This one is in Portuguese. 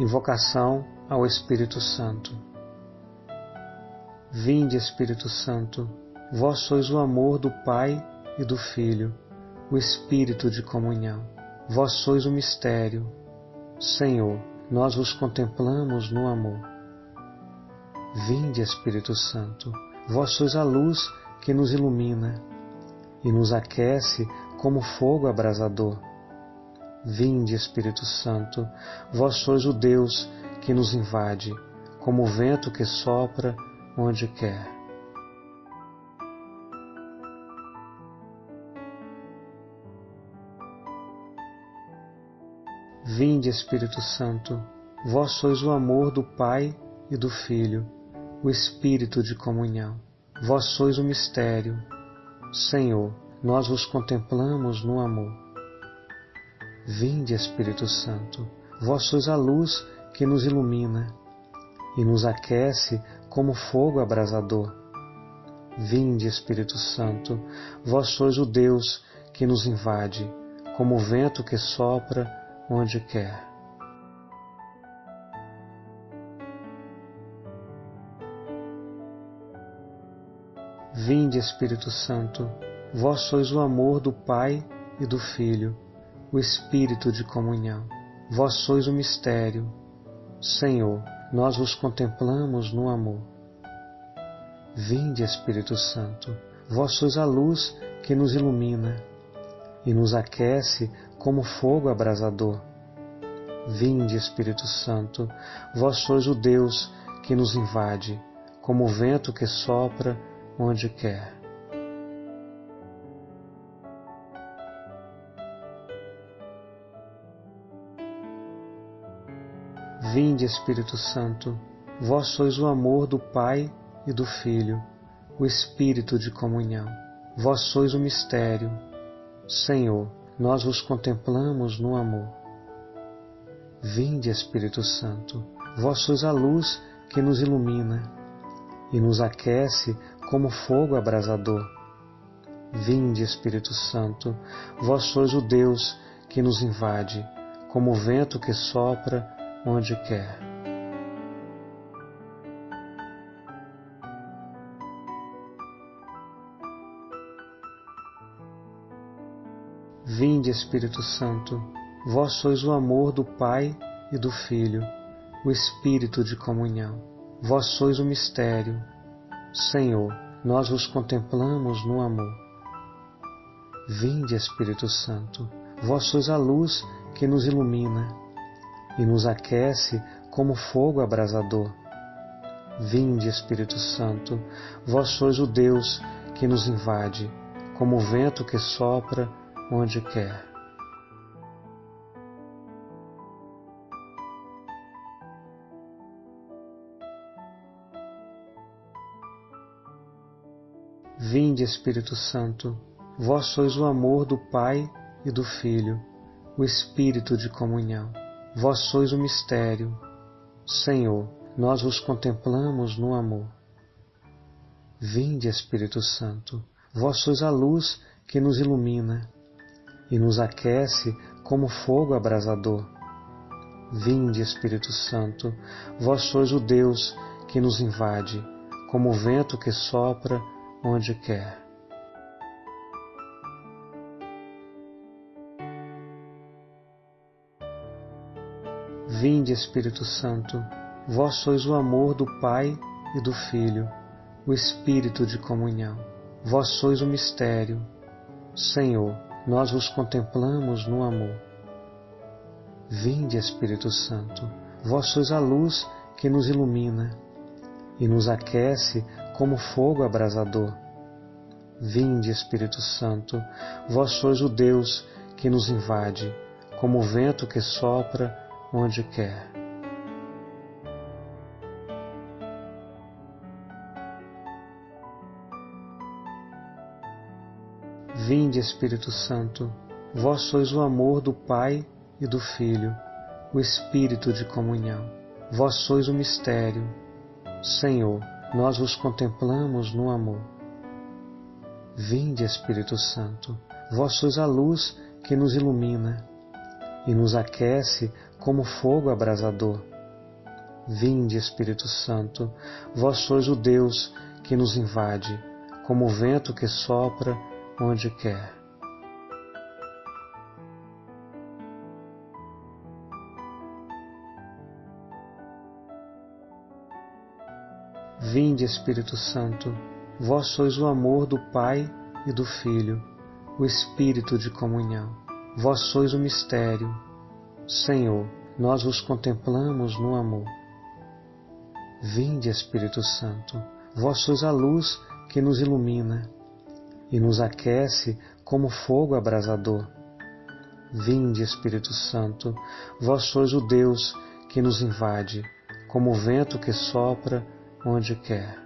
Invocação ao Espírito Santo. Vinde, Espírito Santo, vós sois o amor do Pai e do Filho, o Espírito de comunhão. Vós sois o mistério. Senhor, nós vos contemplamos no amor. Vinde, Espírito Santo, vós sois a luz que nos ilumina e nos aquece como fogo abrasador. Vinde, Espírito Santo, vós sois o Deus que nos invade, como o vento que sopra onde quer. Vinde, Espírito Santo, vós sois o amor do Pai e do Filho, o Espírito de comunhão. Vós sois o mistério. Senhor, nós vos contemplamos no amor. Vinde, Espírito Santo, vós sois a luz que nos ilumina e nos aquece como fogo abrasador. Vinde, Espírito Santo, vós sois o Deus que nos invade, como o vento que sopra onde quer. Vinde, Espírito Santo, vós sois o amor do Pai e do Filho, o Espírito de comunhão. Vós sois o mistério. Senhor, nós vos contemplamos no amor. Vinde, Espírito Santo, vós sois a luz que nos ilumina e nos aquece como fogo abrasador. Vinde, Espírito Santo, vós sois o Deus que nos invade, como o vento que sopra onde quer. Vinde, Espírito Santo, vós sois o amor do Pai e do Filho, o Espírito de comunhão. Vós sois o mistério. Senhor, nós vos contemplamos no amor. Vinde, Espírito Santo, vós sois a luz que nos ilumina e nos aquece como fogo abrasador. Vinde, Espírito Santo, vós sois o Deus que nos invade, como o vento que sopra onde quer. Vinde, Espírito Santo, vós sois o amor do Pai e do Filho, o Espírito de comunhão. Vós sois o mistério. Senhor, nós vos contemplamos no amor. Vinde, Espírito Santo, vós sois a luz que nos ilumina e nos aquece como fogo abrasador. Vinde, Espírito Santo, vós sois o Deus que nos invade, como o vento que sopra onde quer. Vinde, Espírito Santo, vós sois o amor do Pai e do Filho, o Espírito de comunhão. Vós sois o mistério. Senhor, nós vos contemplamos no amor. Vinde, Espírito Santo, vós sois a luz que nos ilumina e nos aquece como fogo abrasador. Vinde, Espírito Santo, vós sois o Deus que nos invade, como o vento que sopra onde quer. Vinde, Espírito Santo, vós sois o amor do Pai e do Filho, o Espírito de comunhão. Vós sois o mistério. Senhor, nós vos contemplamos no amor. Vinde, Espírito Santo, vós sois a luz que nos ilumina e nos aquece como fogo abrasador. Vinde, Espírito Santo, vós sois o Deus que nos invade, como o vento que sopra onde quer. Vinde, Espírito Santo, vós sois o amor do Pai e do Filho, o Espírito de comunhão. Vós sois o mistério. Senhor, nós vos contemplamos no amor. Vinde, Espírito Santo, vós sois a luz que nos ilumina e nos aquece como fogo abrasador. Vinde, Espírito Santo, vós sois o Deus que nos invade, como o vento que sopra onde quer. Vinde, Espírito Santo, vós sois o amor do Pai e do Filho, o Espírito de comunhão. Vós sois o mistério. Senhor, nós vos contemplamos no amor. Vinde, Espírito Santo, vós sois a luz que nos ilumina e nos aquece como fogo abrasador. Vinde, Espírito Santo, vós sois o Deus que nos invade, como o vento que sopra onde quer.